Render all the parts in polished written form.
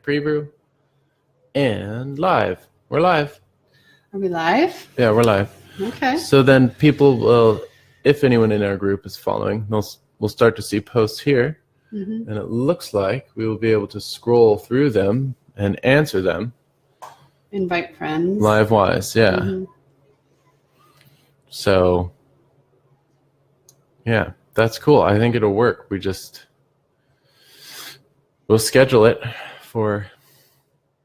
preview, and live. We're live. Are we live? Yeah, we're live. Okay. So then people will, if anyone in our group is following, we'll start to see posts here. Mm-hmm. And it looks like we will be able to scroll through them and answer them. Invite friends. Live-wise, yeah. Mm-hmm. So, yeah, that's cool. I think it'll work. We'll schedule it for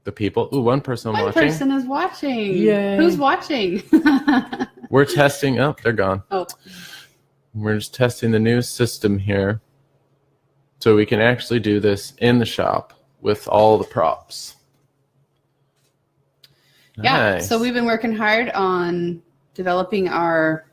the people. Ooh, one person watching. One person is watching. Yay. Who's watching? We're testing. Oh, they're gone. Oh. We're just testing the new system here. So we can actually do this in the shop with all the props. Yeah, Nice. so we've been working hard on developing our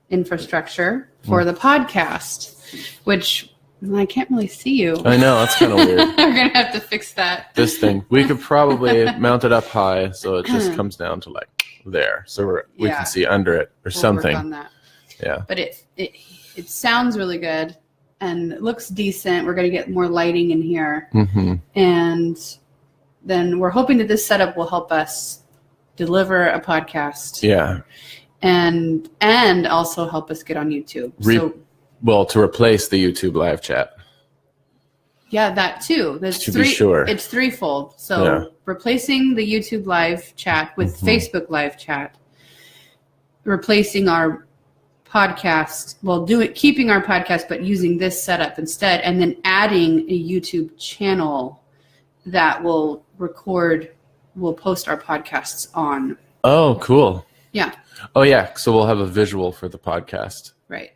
infrastructure for the podcast, which I can't really see you. I know, that's kind of weird. We're going to have to fix that. This thing. We could probably mount it up high so it just comes down to like there. So we can see under it or something. Work on that. Yeah. But it sounds really good and it looks decent. We're going to get more lighting in here. Mm-hmm. And then we're hoping that this setup will help us deliver a podcast. Yeah. And also help us get on YouTube. To replace the YouTube live chat. Yeah, that too. To be sure. It's threefold. So replacing the YouTube live chat with Facebook live chat, replacing our podcast, keeping our podcast, but using this setup instead, and then adding a YouTube channel that will post our podcasts on. Oh, cool. Yeah. Oh, yeah. So we'll have a visual for the podcast. Right.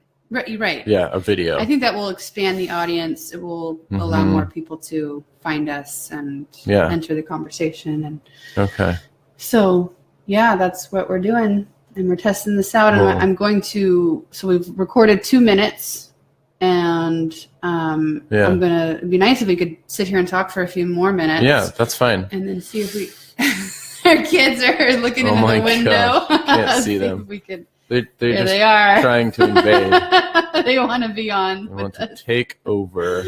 Yeah, a video. I think that will expand the audience. It will allow more people to find us and enter the conversation. And okay. So, yeah, that's what we're doing. And we're testing this out. And I'm going to, so we've recorded 2 minutes. And it'd be nice if we could sit here and talk for a few more minutes. Yeah, that's fine. And then see if our kids are looking into the window. God. Can't see them. If we could. They're just they are. trying to invade. They want to be on. They want to take over.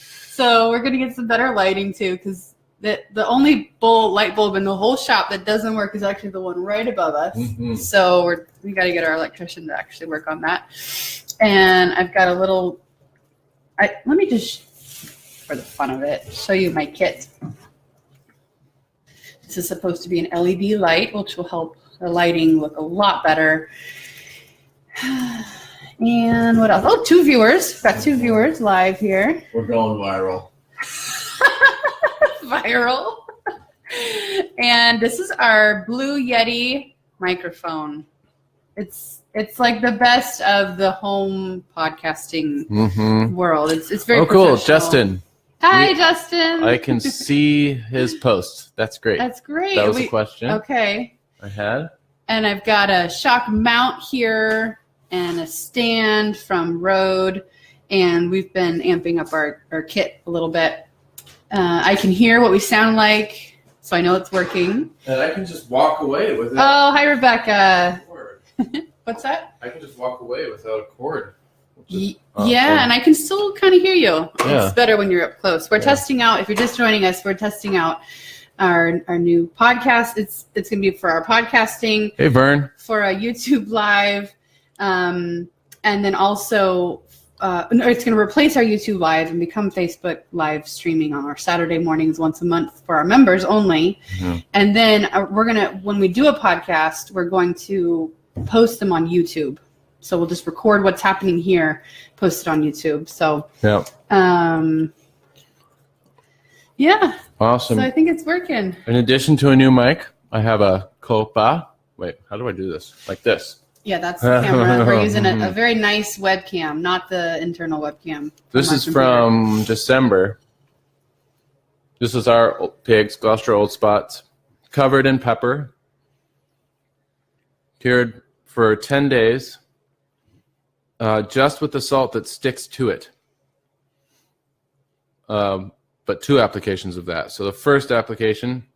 So we're going to get some better lighting too, because the only light bulb in the whole shop that doesn't work is actually the one right above us. Mm-hmm. So we got to get our electrician to actually work on that. And I've got a little. Let me just, for the fun of it, show you my kit. This is supposed to be an LED light, which will help the lighting look a lot better. And what else? Oh, 2 viewers. Got 2 viewers live here. We're going viral. Viral. And this is our Blue Yeti microphone. It's like the best of the home podcasting world. It's very cool. Justin. Hi, Justin. I can see his post. That's great. That's great. That was a question. Okay. I had. And I've got a shock mount here and a stand from Rode. And we've been amping up our kit a little bit. I can hear what we sound like, so I know it's working. And I can just walk away with it. Oh, hi, Rebecca. What's that? I can just walk away without a cord. Yeah, and I can still kind of hear you. Yeah. It's better when you're up close. We're testing out, if you're just joining us, we're testing out our new podcast. It's going to be for our podcasting. Hey, Vern. For a YouTube Live. And then also, it's going to replace our YouTube Live and become Facebook Live streaming on our Saturday mornings once a month for our members only. Mm-hmm. And then when we do a podcast, we're going to post them on YouTube. So we'll just record what's happening here, post it on YouTube. So, yeah. Awesome. So I think it's working. In addition to a new mic, I have a Copa. Wait, how do I do this? Like this. Yeah, that's the camera. We're using a very nice webcam, not the internal webcam. This is from December. This is our pigs, Gloucester Old Spots, covered in pepper, cured for 10 days. Just with the salt that sticks to it. But 2 applications of that. So the first application,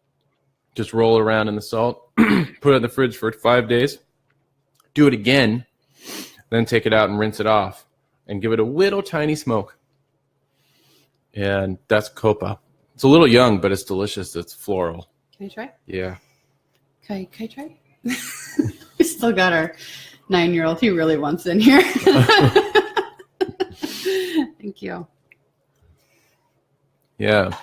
just roll around in the salt, put it in the fridge for 5 days, do it again, then take it out and rinse it off and give it a little tiny smoke. And that's Copa. It's a little young, but it's delicious. It's floral. Can I try? Yeah. Can I try? We still got our 9-year-old. He really wants in here. Thank you. Yeah.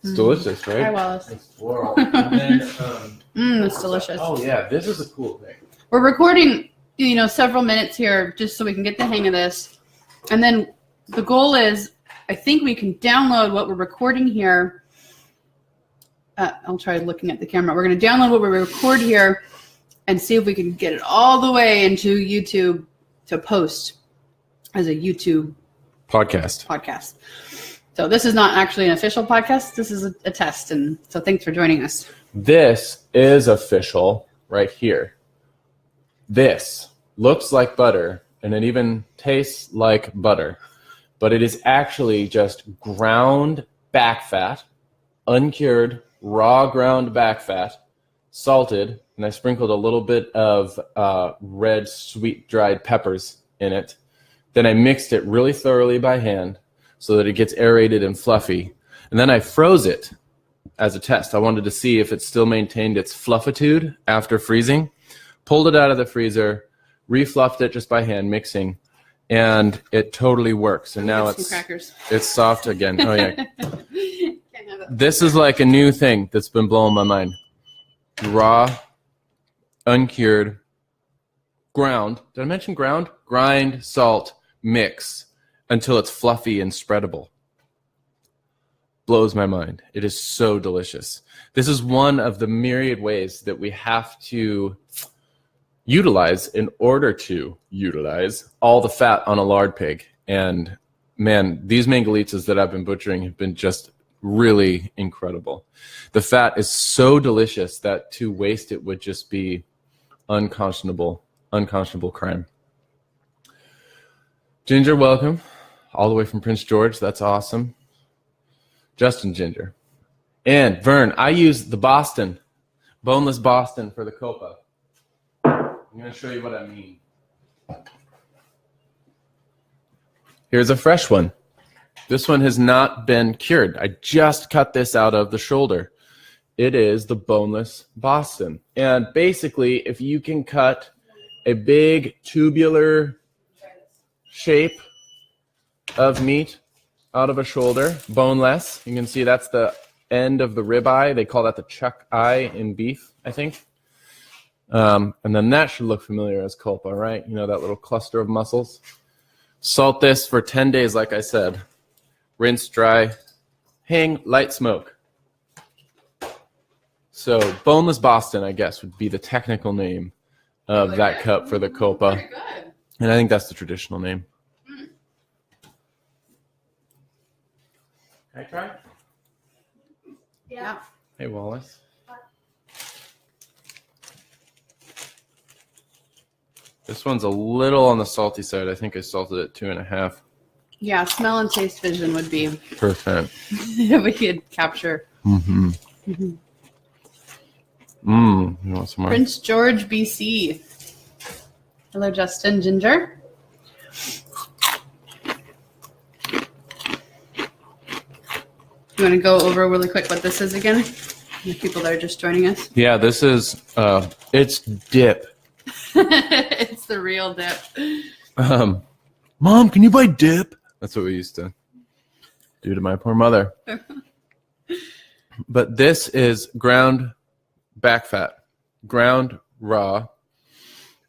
It's delicious, right? Hi, Wallace. It's floral. And then, It's delicious. oh, yeah. This is a cool thing. We're recording, several minutes here just so we can get the hang of this. And then the goal is, I think we can download what we're recording here. I'll try looking at the camera. We're going to download what we record here and see if we can get it all the way into YouTube to post as a YouTube podcast. So this is not actually an official podcast. This is a test. And so thanks for joining us. This is official right here. This looks like butter, and it even tastes like butter. But it is actually just ground back fat, uncured, raw ground back fat, salted, and I sprinkled a little bit of red sweet dried peppers in it. Then I mixed it really thoroughly by hand so that it gets aerated and fluffy. And then I froze it as a test. I wanted to see if it still maintained its fluffitude after freezing. Pulled it out of the freezer, refluffed it just by hand mixing, and it totally works. And now it's soft again. Oh yeah. This is like a new thing that's been blowing my mind. Raw, uncured, ground. Did I mention ground? Grind, salt, mix until it's fluffy and spreadable. Blows my mind. It is so delicious. This is one of the myriad ways that we have to utilize in order to utilize all the fat on a lard pig. And man, these mangalitas that I've been butchering have been just really incredible. The fat is so delicious that to waste it would just be unconscionable crime. Ginger, welcome. All the way from Prince George. That's awesome. Justin Ginger. And Vern, I use the boneless Boston for the copa. I'm going to show you what I mean. Here's a fresh one. This one has not been cured. I just cut this out of the shoulder. It is the boneless Boston. And basically, if you can cut a big tubular shape of meat out of a shoulder, boneless, you can see that's the end of the rib eye. They call that the chuck eye in beef, I think. And then that should look familiar as culpa, right? You know, that little cluster of muscles. Salt this for 10 days, like I said. Rinse, dry, hang, light smoke. So boneless Boston, I guess, would be the technical name of that cut for the copa. Very good. And I think that's the traditional name. Can I try? Yeah. Hey, Wallace. This one's a little on the salty side. I think I salted it 2.5. Yeah, smell and taste vision would be Perfect. if we could capture. Mm-hmm. You want some more? Prince George, BC. Hello, Justin Ginger. You want to go over really quick what this is again? The people that are just joining us. Yeah, this is it's dip. It's the real dip. Mom, can you buy dip? That's what we used to do to my poor mother. But this is ground back fat, ground raw.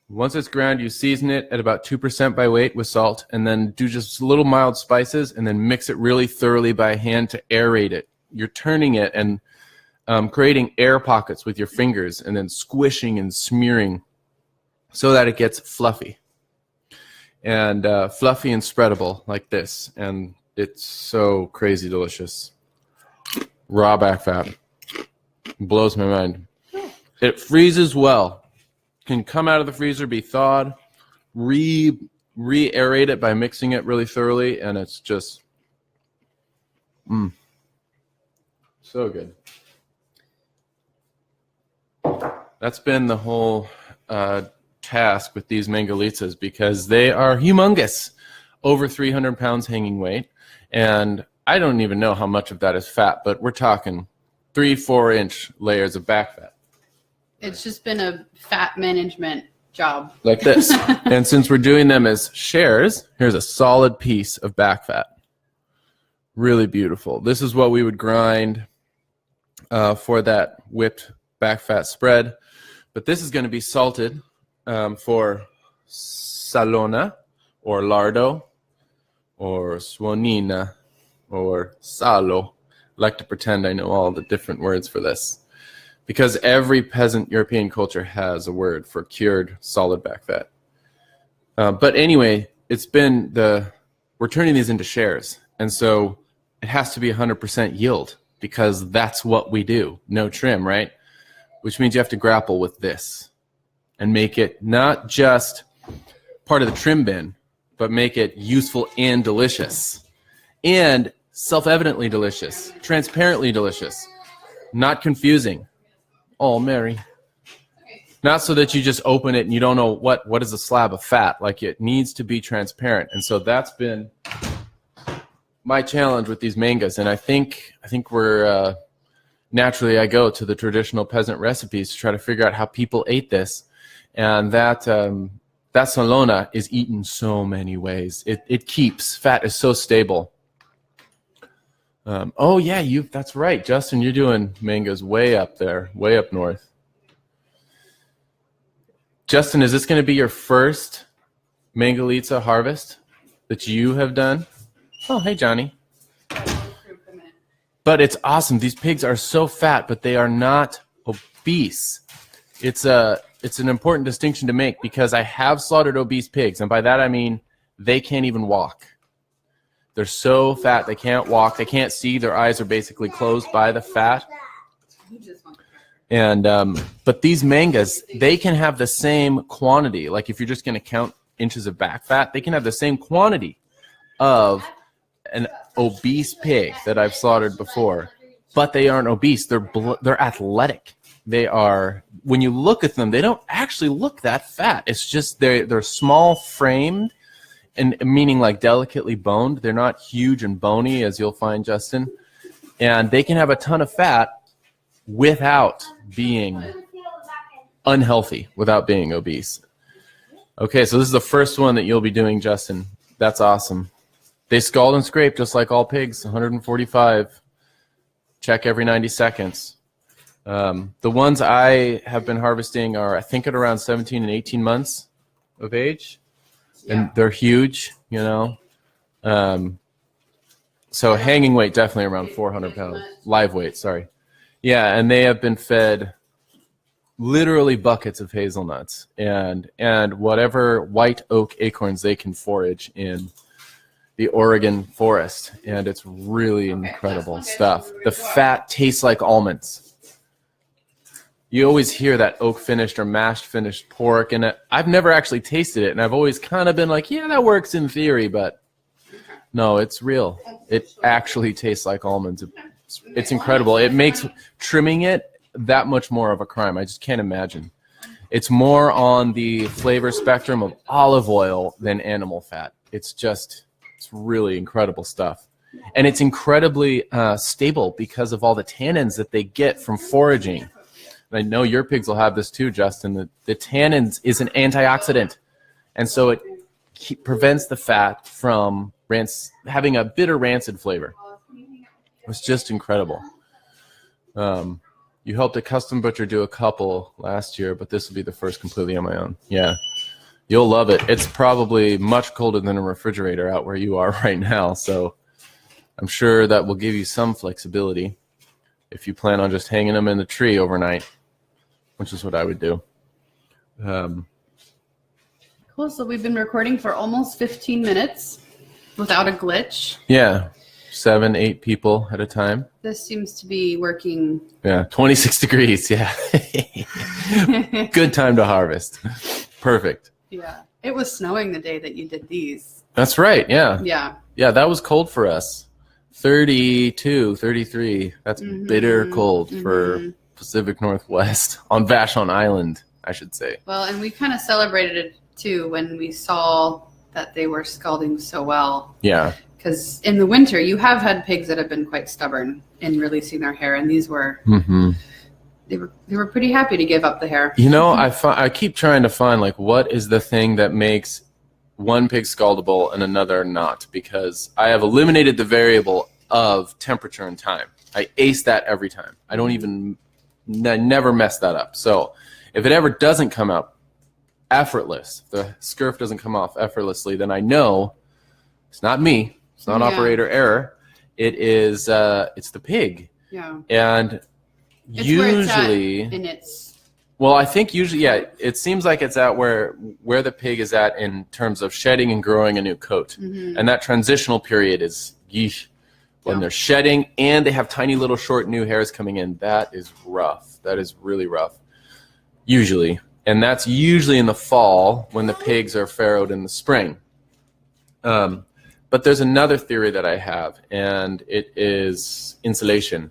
Once it's ground, you season it at about 2% by weight with salt, and then do just little mild spices, and then mix it really thoroughly by hand to aerate it. You're turning it and creating air pockets with your fingers, and then squishing and smearing so that it gets fluffy. And fluffy and spreadable like this. And it's so crazy delicious. Raw back fat. Blows my mind. It freezes well. Can come out of the freezer, be thawed, re-aerate it by mixing it really thoroughly, and it's just so good. That's been the whole task with these mangalitas because they are humongous, over 300 pounds hanging weight, and I don't even know how much of that is fat, but we're talking 3-4 inch layers of back fat. It's just been a fat management job. Like this. And since we're doing them as shares, here's a solid piece of back fat. Really beautiful. This is what we would grind for that whipped back fat spread. But this is going to be salted for salona or lardo or suonina or salo. I like to pretend I know all the different words for this because every peasant European culture has a word for cured solid back fat. But anyway, we're turning these into shares. And so it has to be 100% yield because that's what we do. No trim, right? Which means you have to grapple with this and make it not just part of the trim bin, but make it useful and delicious. And self-evidently delicious, transparently delicious, not confusing. Oh, Mary. Not so that you just open it and you don't know what is a slab of fat. Like, it needs to be transparent. And so that's been my challenge with these mangas. And I think we're naturally I go to the traditional peasant recipes to try to figure out how people ate this. And that salona is eaten so many ways. It keeps. Fat is so stable. Oh yeah, that's right, Justin. You're doing mangoes way up there, way up north. Justin, is this going to be your first Mangalitsa harvest that you have done? Oh, hey, Johnny. But it's awesome. These pigs are so fat, but they are not obese. It's an important distinction to make because I have slaughtered obese pigs, and by that I mean they can't even walk. They're so fat they can't walk, they can't see, their eyes are basically closed by the fat. And but these mangas, they can have the same quantity. Like if you're just going to count inches of back fat, they can have the same quantity of an obese pig that I've slaughtered before, but they aren't obese. They're athletic. They are, when you look at them, they don't actually look that fat. It's just they're small framed, and meaning like delicately boned. They're not huge and bony, as you'll find, Justin. And they can have a ton of fat without being unhealthy, without being obese. Okay, so this is the first one that you'll be doing, Justin. That's awesome. They scald and scrape just like all pigs, 145. Check every 90 seconds. The ones I have been harvesting are, I think, at around 17 and 18 months of age. And they're huge, you know. So hanging weight, definitely around 400 pounds. Live weight, sorry. Yeah, and they have been fed literally buckets of hazelnuts and whatever white oak acorns they can forage in the Oregon forest. And it's really incredible stuff. The fat tastes like almonds. You always hear that oak finished or mashed finished pork, and I've never actually tasted it, and I've always kind of been like, yeah, that works in theory, but no, it's real. It actually tastes like almonds. It's incredible. It makes trimming it that much more of a crime. I just can't imagine. It's more on the flavor spectrum of olive oil than animal fat. It's really incredible stuff. And it's incredibly stable because of all the tannins that they get from foraging. I know your pigs will have this too, Justin. The tannins is an antioxidant, and so it prevents the fat from having a bitter, rancid flavor. It's just incredible. You helped a custom butcher do a couple last year, but this will be the first completely on my own. Yeah, you'll love it. It's probably much colder than a refrigerator out where you are right now, so I'm sure that will give you some flexibility if you plan on just hanging them in the tree overnight, which is what I would do. Cool. So we've been recording for almost 15 minutes without a glitch. Yeah. 7-8 people at a time. This seems to be working. Yeah. 26 degrees. Yeah. Good time to harvest. Perfect. Yeah. It was snowing the day that you did these. That's right. Yeah. Yeah. Yeah. That was cold for us. 32, 33. That's bitter cold for Pacific Northwest on Vashon Island, I should say. Well, and we kind of celebrated it too when we saw that they were scalding so well. Yeah. because in the winter you have had pigs that have been quite stubborn in releasing their hair, and these were they were pretty happy to give up the hair. I keep trying to find like what is the thing that makes one pig scaldable and another not, because I have eliminated the variable of temperature and time. I ace that every time. I never mess that up. So if it ever doesn't come out effortless, the scurf doesn't come off effortlessly, then I know it's not me. It's not operator error. It is it's the pig. Yeah. And it's usually in its well, I think usually it seems like it's at where the pig is at in terms of shedding and growing a new coat. And that transitional period is yeesh. When they're shedding and they have tiny little short new hairs coming in, that is rough. That is really rough. Usually. And that's usually in the fall when the pigs are farrowed in the spring. But there's another theory that I have, and it is insulation.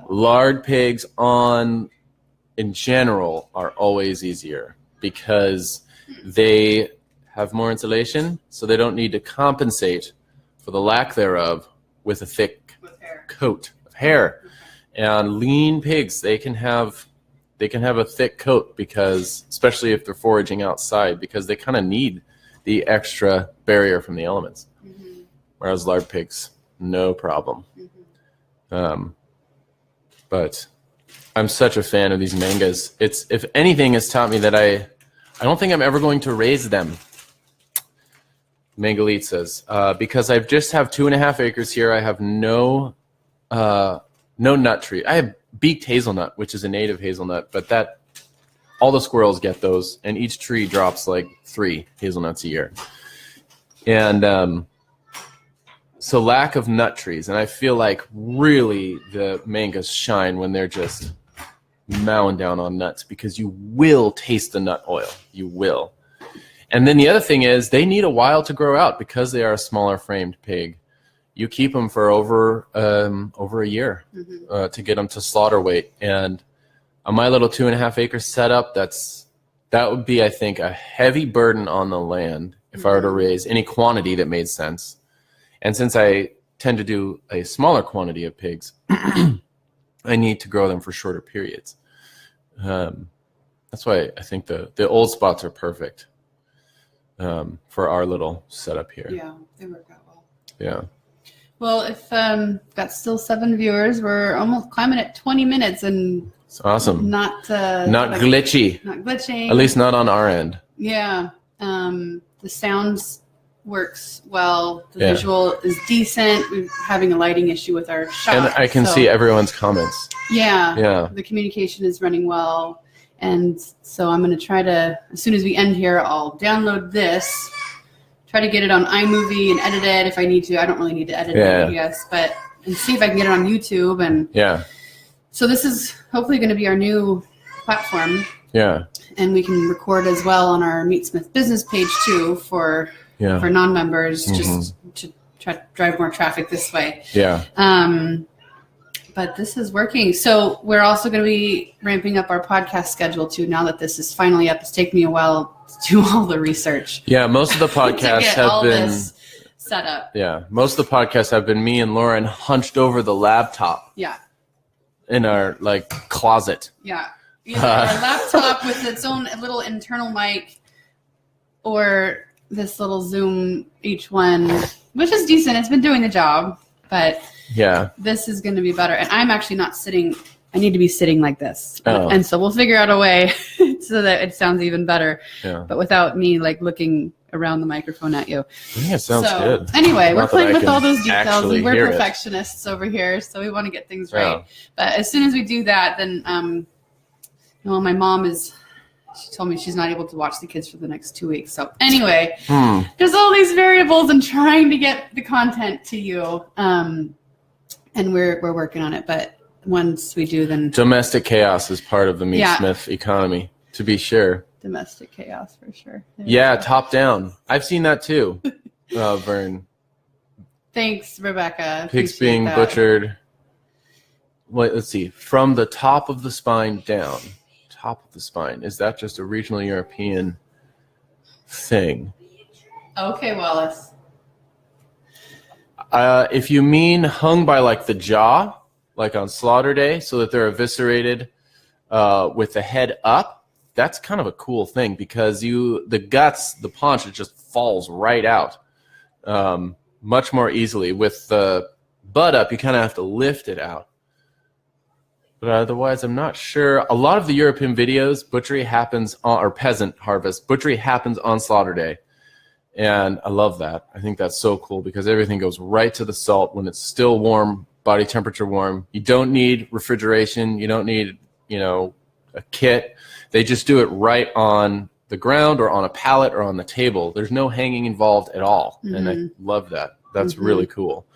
Lard pigs in general are always easier because they have more insulation, so they don't need to compensate for the lack thereof with a thick coat of hair. And lean pigs, they can have a thick coat, because especially if they're foraging outside, because they kind of need the extra barrier from the elements. Whereas lard pigs, no problem. But I'm such a fan of these mangas. It's, if anything, has taught me that I don't think I'm ever going to raise them. Mangalit says, because I just have 2.5 acres here. I have no nut tree. I have beaked hazelnut, which is a native hazelnut, but all the squirrels get those, and each tree drops like 3 hazelnuts a year. And so lack of nut trees, and I feel like really the mangas shine when they're just mowing down on nuts, because you will taste the nut oil. You will. And then the other thing is they need a while to grow out because they are a smaller framed pig. You keep them for over a year to get them to slaughter weight. And on my little 2.5 acre setup, that would be, I think, a heavy burden on the land if I were to raise any quantity that made sense. And since I tend to do a smaller quantity of pigs, I need to grow them for shorter periods. That's why I think the old spots are perfect. For our little setup here. Yeah, they work out well. Yeah. Well, if got still 7 viewers, we're almost climbing at 20 minutes, and it's awesome. Not glitchy. Not glitching. At least not on our end. Yeah. The sounds works well. The visual is decent. We're having a lighting issue with our shot. And I can see everyone's comments. Yeah. Yeah. The communication is running well. And so I'm going to try to, as soon as we end here, I'll download this, try to get it on iMovie and edit it if I need to. I don't really need to edit it, I guess, and see if I can get it on YouTube. And so this is hopefully going to be our new platform. Yeah. And we can record as well on our Meatsmith business page too for non-members, just to try to drive more traffic this way. Yeah. But this is working. So we're also going to be ramping up our podcast schedule too. Now that this is finally up, it's taken me a while to do all the research. Yeah, most of the podcasts have been this set up. Yeah, most of the podcasts have been me and Lauren hunched over the laptop. Yeah. In our closet. Yeah. Either our laptop with its own little internal mic, or this little Zoom H1, which is decent. It's been doing the job, but. Yeah. This is going to be better. And I'm actually not sitting. I need to be sitting like this. Oh. And so we'll figure out a way so that it sounds even better. Yeah. But without me looking around the microphone at you. Yeah, it sounds good. Anyway, we're playing with all those details. We're perfectionists over here, so we want to get things right. But as soon as we do that, then my mom she told me she's not able to watch the kids for the next 2 weeks. So anyway, there's all these variables and trying to get the content to you. And we're working on it, but once we do, then domestic chaos is part of the Meatsmith economy, to be sure. Domestic chaos for sure. Top down. I've seen that too, Vern. Thanks, Rebecca. Pigs being butchered. Wait, let's see. From the top of the spine down. Top of the spine. Is that just a regional European thing? Okay, Wallace. If you mean hung by like the jaw, like on slaughter day, so that they're eviscerated with the head up, that's kind of a cool thing because the guts, the paunch, it just falls right out much more easily. With the butt up, you kind of have to lift it out. But otherwise, I'm not sure. A lot of the European videos, butchery happens on, or peasant harvest, butchery happens on slaughter day. And I love that. I think that's so cool because everything goes right to the salt when it's still warm, body temperature warm. You don't need refrigeration. You don't need, a kit. They just do it right on the ground or on a pallet or on the table. There's no hanging involved at all. Mm-hmm. And I love that. That's really cool.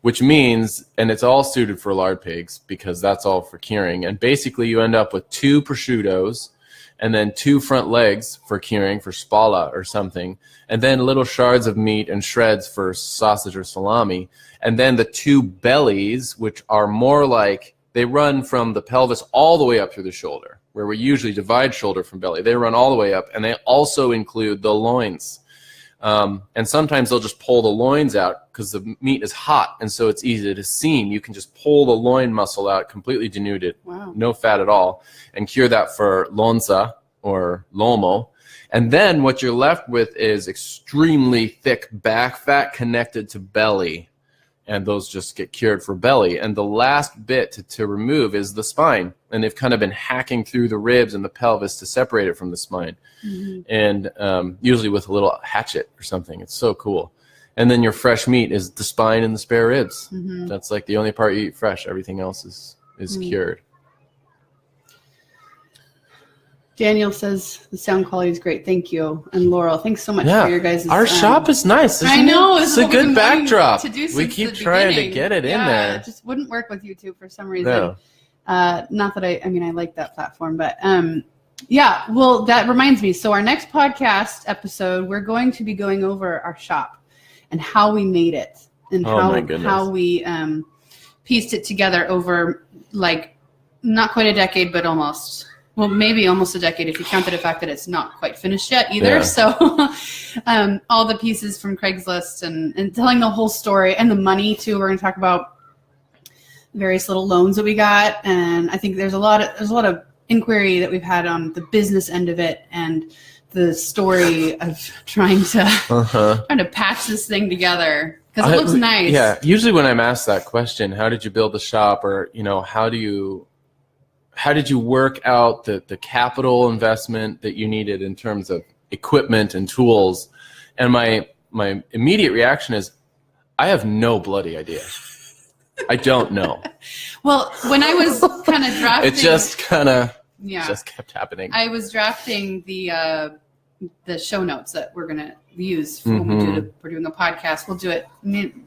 Which means, and it's all suited for lard pigs because that's all for curing. And basically you end up with 2 prosciuttos and then 2 front legs for curing, for spalla or something, and then little shards of meat and shreds for sausage or salami, and then the 2 bellies, which are more like, they run from the pelvis all the way up through the shoulder, where we usually divide shoulder from belly. They run all the way up, and they also include the loins. And sometimes they'll just pull the loins out because the meat is hot, and so it's easy to seam. You can just pull the loin muscle out, completely denuded, no fat at all, and cure that for lonza or lomo. And then what you're left with is extremely thick back fat connected to belly, and those just get cured for belly. And the last bit to remove is the spine, and they've kind of been hacking through the ribs and the pelvis to separate it from the spine. Mm-hmm. And usually with a little hatchet or something. It's so cool. And then your fresh meat is the spine and the spare ribs. Mm-hmm. That's like the only part you eat fresh. Everything else is cured. Daniel says the sound quality is great. Thank you. And Laurel, thanks so much for your guys'. Our shop is nice. I know. It's a good backdrop. We keep trying to get it in there. It just wouldn't work with YouTube for some reason. No. Not that I like that platform, but well, that reminds me. So our next podcast episode, we're going to be going over our shop and how we made it and how we pieced it together over like not quite a decade, but almost. Well, maybe almost a decade if you counted the fact that it's not quite finished yet either. Yeah. So all the pieces from Craigslist and telling the whole story and the money too. We're going to talk about various little loans that we got. And I think there's a lot of inquiry that we've had on the business end of it and the story of trying to patch this thing together because it looks nice. Yeah. Usually when I'm asked that question, how did you build the shop, or, how did you work out the capital investment that you needed in terms of equipment and tools? And my immediate reaction is, I have no bloody idea. I don't know. Well, when I was kind of drafting, it just kind of just kept happening. I was drafting the show notes that we're gonna use when we're doing a podcast. We'll do it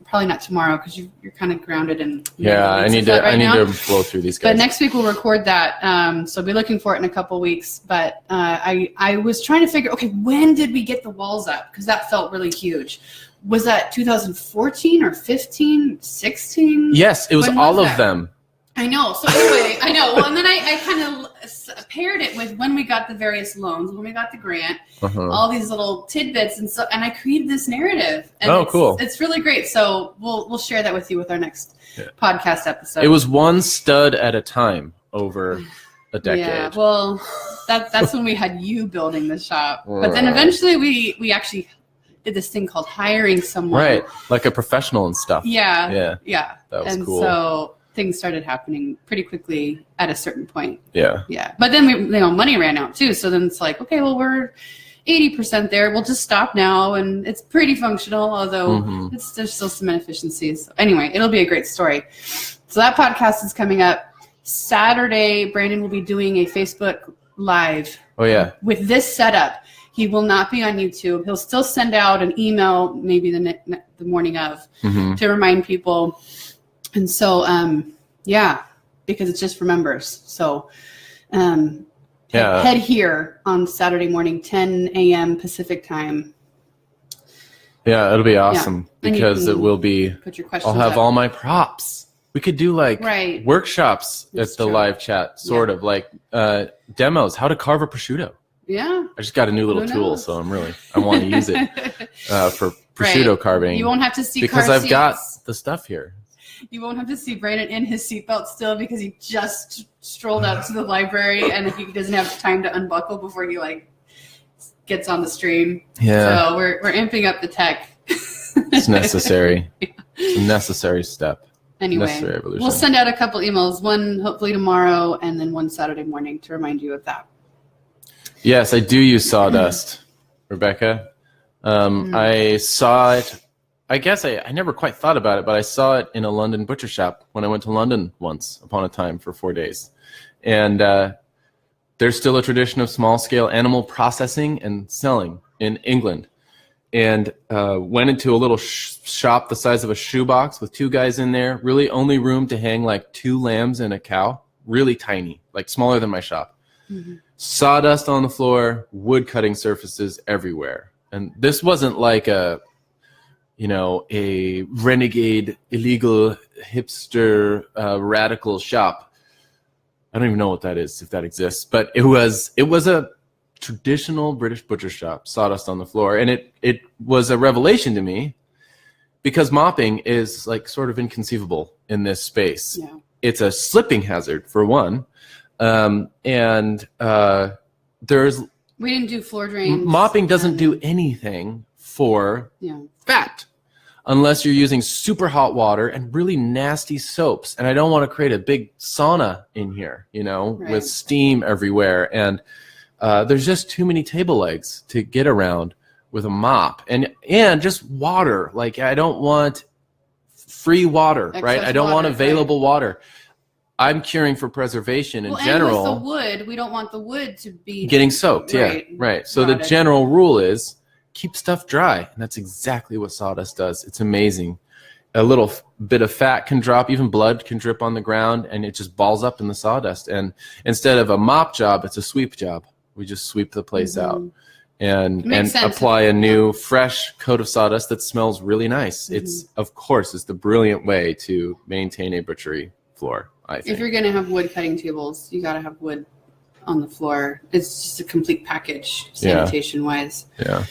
probably not tomorrow because you're kind of grounded and I need to flow through these guys. But next week we'll record that. So I'll be looking for it in a couple weeks. But I was trying to figure, okay, when did we get the walls up? Because that felt really huge. Was that 2014 or 15, 16? Yes, it was all of them. I know. So anyway, I know. Well, and then I kind of paired it with when we got the various loans, when we got the grant, all these little tidbits, and I created this narrative. And cool! It's really great. So we'll share that with you with our next podcast episode. It was one stud at a time over a decade. Yeah. Well, that's when we had you building the shop, but then eventually we actually did this thing called hiring someone, right? Like a professional and stuff. Yeah. That was cool. So things started happening pretty quickly at a certain point. Yeah. But then money ran out too. So then it's like, okay, well, we're 80% there. We'll just stop now. And it's pretty functional, although there's still some inefficiencies. So anyway, it'll be a great story. So that podcast is coming up Saturday. Brandon will be doing a Facebook Live. Oh yeah. With this setup. He will not be on YouTube. He'll still send out an email maybe the morning of to remind people. And so, because it's just for members. So head here on Saturday morning, 10 a.m. Pacific time. Yeah, it'll be awesome because it will be, put your questions I'll have up. all my props. We could do workshops at the live chat, sort of like demos, how to carve a prosciutto. Yeah. I just got a new little tool, so I want to use it for prosciutto carving. You won't have to see because car I've got seats. the stuff here. You won't have to see Brandon in his seatbelt still because he just strolled out to the library and he doesn't have time to unbuckle before he like gets on the stream. Yeah. So we're amping up the tech. It's necessary. It's a necessary step. Anyway, Necessary evolution. we'll send out a couple emails, one hopefully tomorrow and then one Saturday morning to remind you of that. Yes, I do use sawdust, Rebecca. I saw it. I guess I never quite thought about it, but I saw it in a London butcher shop when I went to London once upon a time for 4 days. And there's still a tradition of small-scale animal processing and selling in England. And went into a little shop the size of a shoebox with 2 guys in there, really only room to hang like 2 lambs and a cow, really tiny, like smaller than my shop. Mm-hmm. Sawdust on the floor, wood cutting surfaces everywhere. And this wasn't like a renegade, illegal, hipster, radical shop. I don't even know what that is, if that exists. But it was a traditional British butcher shop, sawdust on the floor. And it was a revelation to me because mopping is like sort of inconceivable in this space. Yeah. It's a slipping hazard, for one. We didn't do floor drains. Mopping doesn't do anything for fat unless you're using super hot water and really nasty soaps. And I don't want to create a big sauna in here, with steam everywhere. And there's just too many table legs to get around with a mop. And just water. Like, I don't want free water, right? I don't want available water. I'm curing for preservation in general. And with the wood, we don't want the wood to be getting soaked. Right. So the general rule is keep stuff dry, and that's exactly what sawdust does. It's amazing. A little bit of fat can drop, even blood can drip on the ground, and it just balls up in the sawdust. And instead of a mop job, it's a sweep job. We just sweep the place out and apply a new, fresh coat of sawdust that smells really nice. It's the brilliant way to maintain a butchery floor. I think. If you're going to have wood cutting tables, you got to have wood on the floor. It's just a complete package, sanitation-wise. Yeah.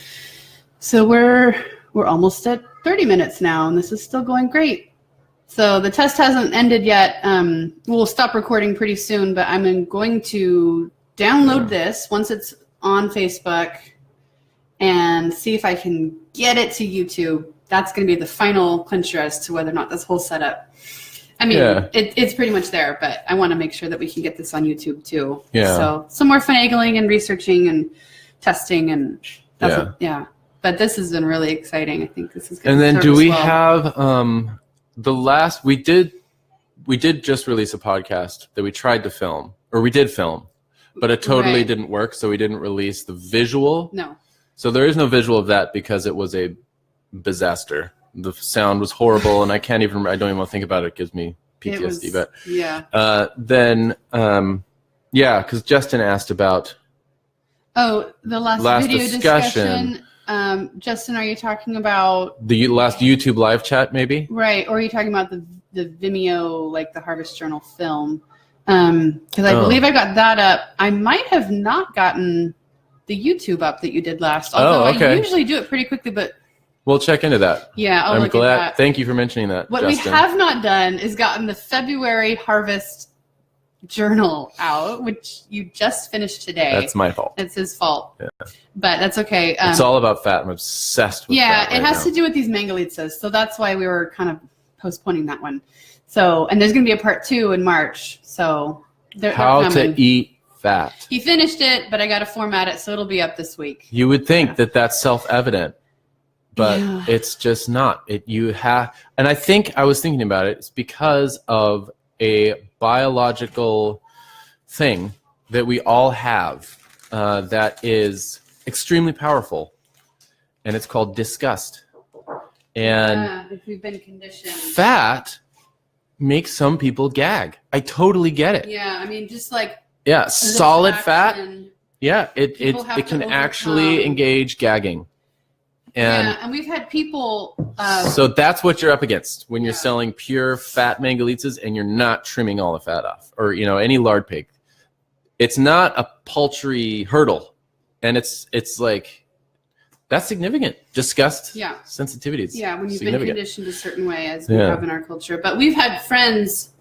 So we're almost at 30 minutes now, and this is still going great. So the test hasn't ended yet. We'll stop recording pretty soon, but I'm going to download this once it's on Facebook and see if I can get it to YouTube. That's going to be the final clincher as to whether or not this whole setup. I mean, it's pretty much there, but I want to make sure that we can get this on YouTube too. Yeah. So some more finagling and researching and testing and But this has been really exciting. I think this is going to. And then do we have the last? We did just release a podcast that we tried to film, or we did film, but it totally didn't work. So we didn't release the visual. No. So there is no visual of that because it was a disaster. The sound was horrible, and I don't even want to think about it. It gives me PTSD. Because Justin asked about. Oh, the last video discussion. Justin, are you talking about the last YouTube live chat, maybe? Right, or are you talking about the Vimeo, like the Harvest Journal film? Because I believe I got that up. I might have not gotten the YouTube up that you did last. Although I usually do it pretty quickly, but. We'll check into that. Yeah, I'm glad. At that. Thank you for mentioning that. What Justin. we have not done is gotten the February Harvest Journal out, which you just finished today. That's my fault. It's his fault. Yeah. But that's okay. It's all about fat. I'm obsessed with fat. Yeah, it has to do with these mangalitzas. So that's why we were kind of postponing that one. So, and there's going to be a part 2 in March. So how to eat fat. He finished it, but I got to format it, so it'll be up this week. You would think that that's self-evident. But it's just not. And I think I was thinking about it. It's because of a biological thing that we all have that is extremely powerful, and it's called disgust. And if we've been conditioned. Fat makes some people gag. I totally get it. Yeah, I mean, just like solid fat. Yeah, it can actually engage gagging. And we've had people. So that's what you're up against when you're selling pure fat mangalitzas and you're not trimming all the fat off, or any lard pig. It's not a paltry hurdle, and it's like That's significant. Disgust Yeah. sensitivity. It's when you've significant. been conditioned a certain way, as we have in our culture. But we've had friends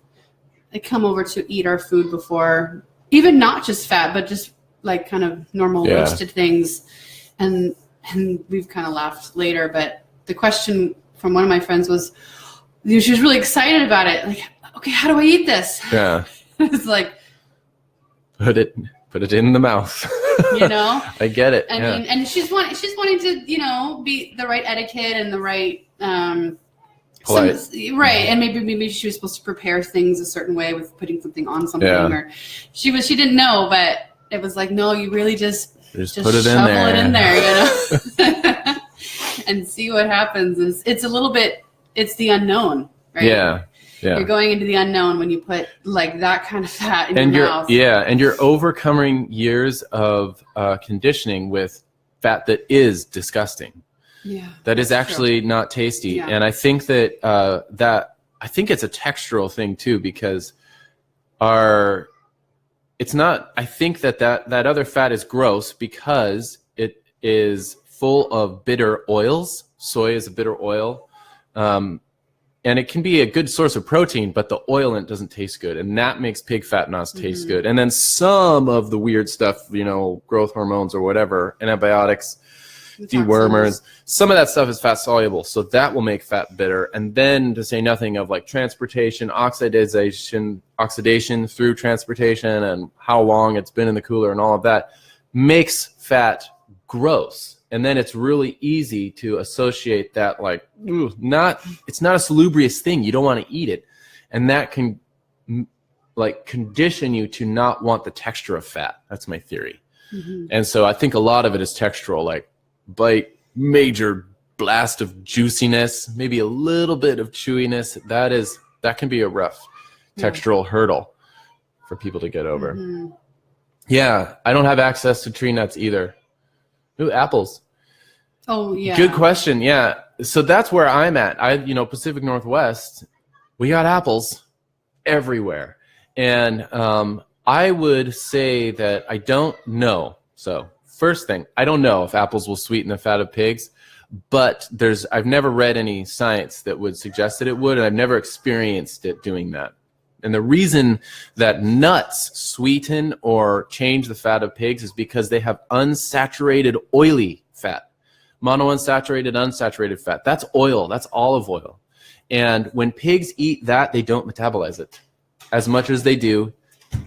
that come over to eat our food before, even not just fat, but just like kind of normal roasted things. And we've kind of laughed later. But the question from one of my friends was, she was really excited about it. Like, okay, how do I eat this? Yeah. It's like, put it in the mouth. You know, I get it. I mean, and she's wanting to, you know, be the right etiquette and the right, polite. Right. And maybe she was supposed to prepare things a certain way with putting something on something, or she didn't know, but it was like, no, you really just put it in there, you know, and see what happens. It's a little bit, it's the unknown, right? Yeah. You're going into the unknown when you put like that kind of fat in your mouth. And you're overcoming years of conditioning with fat that is disgusting. Yeah, that is actually not tasty. Yeah. And I think that I think it's a textural thing too, because I think that other fat is gross because it is full of bitter oils. Soy is a bitter oil. And it can be a good source of protein, but the oil in it doesn't taste good. And that makes pig fat not taste good. And then some of the weird stuff, you know, growth hormones or whatever, antibiotics, dewormers, some of that stuff is fat soluble. So that will make fat bitter. And then to say nothing of like transportation, oxidation through transportation, and how long it's been in the cooler and all of that makes fat gross. And then it's really easy to associate that like, it's not a salubrious thing. You don't want to eat it. And that can like condition you to not want the texture of fat. That's my theory. And so I think a lot of it is textural, like bite, major blast of juiciness, maybe a little bit of chewiness. That can be a rough textural hurdle for people to get over. Yeah, I don't have access to tree nuts either. Ooh, apples. Oh, yeah. Good question. Yeah. So that's where I'm at. Pacific Northwest, we got apples everywhere. And I would say that I don't know. So first thing, I don't know if apples will sweeten the fat of pigs, but I've never read any science that would suggest that it would, and I've never experienced it doing that. And the reason that nuts sweeten or change the fat of pigs is because they have unsaturated oily fat. Monounsaturated, unsaturated fat. That's oil. That's olive oil. And when pigs eat that, they don't metabolize it as much as they do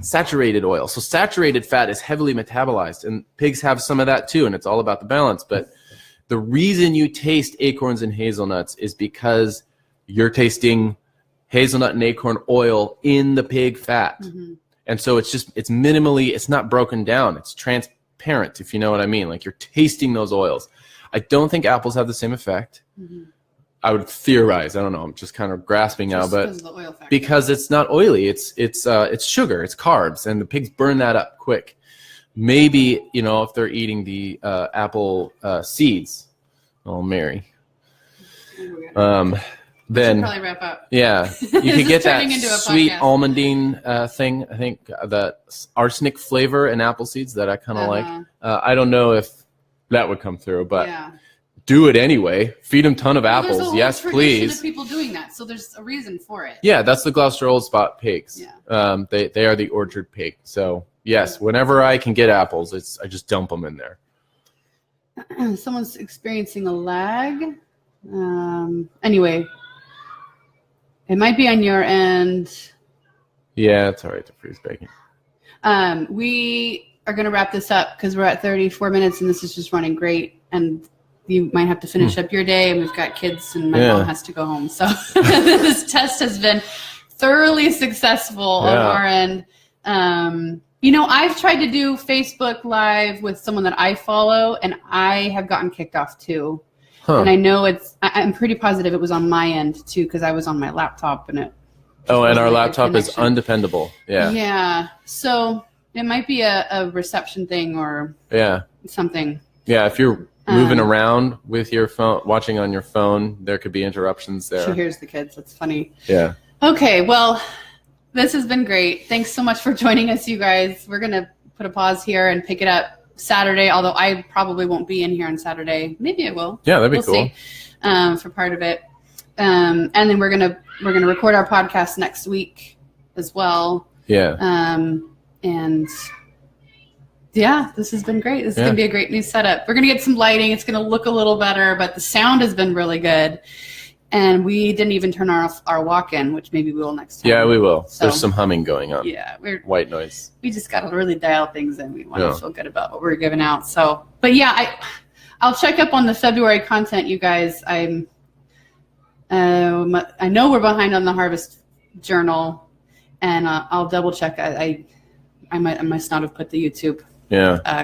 saturated oil. So saturated fat is heavily metabolized, and pigs have some of that too, and it's all about the balance. But the reason you taste acorns and hazelnuts is because you're tasting hazelnut and acorn oil in the pig fat. And so it's not broken down. It's transparent, if you know what I mean. Like you're tasting those oils. I don't think apples have the same effect. I would theorize. I don't know. I'm just kind of grasping now, but because it's not oily, it's sugar, it's carbs, and the pigs burn that up quick. Maybe, if they're eating the apple seeds, oh Mary, then probably wrap up. Yeah, you could get that sweet almondine thing. I think that arsenic flavor in apple seeds that I kind of like. I don't know if that would come through, but do it anyway. Feed them a ton of apples. There's a yes, whole please. Tradition of people doing that, so there's a reason for it. Yeah, that's the Gloucester Old Spot pigs. Yeah. They are the orchard pig. So yes, whenever I can get apples, I just dump them in there. Someone's experiencing a lag. Anyway, it might be on your end. Yeah, it's all right to freeze bacon. We are going to wrap this up because we're at 34 minutes and this is just running great. And you might have to finish up your day, and we've got kids, and my mom has to go home. So this test has been thoroughly successful on our end. I've tried to do Facebook Live with someone that I follow, and I have gotten kicked off too. And I know I'm pretty positive it was on my end too, because I was on my laptop and it. Oh, and our laptop is undependable. Yeah. Yeah. So it might be a reception thing or something. Yeah. If you're moving around with your phone, watching on your phone, there could be interruptions there. She hears the kids. That's funny. Yeah. Okay. Well, this has been great. Thanks so much for joining us, you guys. We're going to put a pause here and pick it up Saturday, although I probably won't be in here on Saturday. Maybe I will. Yeah, that'd be We'll cool. See, for part of it. And then we're gonna record our podcast next week as well. Yeah. And yeah, this has been great. This is gonna be a great new setup. We're gonna get some lighting. It's gonna look a little better, but the sound has been really good. And we didn't even turn off our walk-in, which maybe we will next time. Yeah, we will. So, There's some humming going on. Yeah, White noise. we just got to really dial things in. We want to feel good about what we're giving out. So, but yeah, I'll check up on the February content, you guys. I know we're behind on the Harvest Journal, and I'll double check. I must not have put the YouTube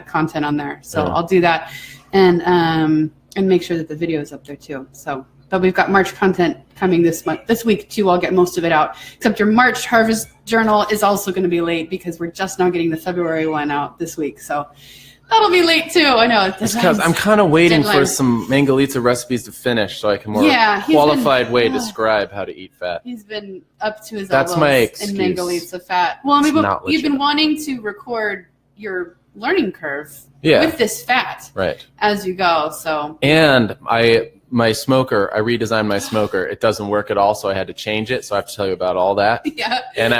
content on there, so I'll do that, and make sure that the video is up there too. So. But we've got March content coming this week too. I'll get most of it out. Except your March Harvest Journal is also going to be late because we're just now getting the February one out this week. So that'll be late too. I know. It's because I'm kind of waiting for some Mangalitsa recipes to finish so I can more qualified way describe how to eat fat. He's been up to his elbows in Mangalitsa fat. Well, I mean, you've been wanting to record your learning curve with this fat as you go. So and my smoker, I redesigned my smoker. It doesn't work at all, so I had to change it. So I have to tell you about all that. Yeah. And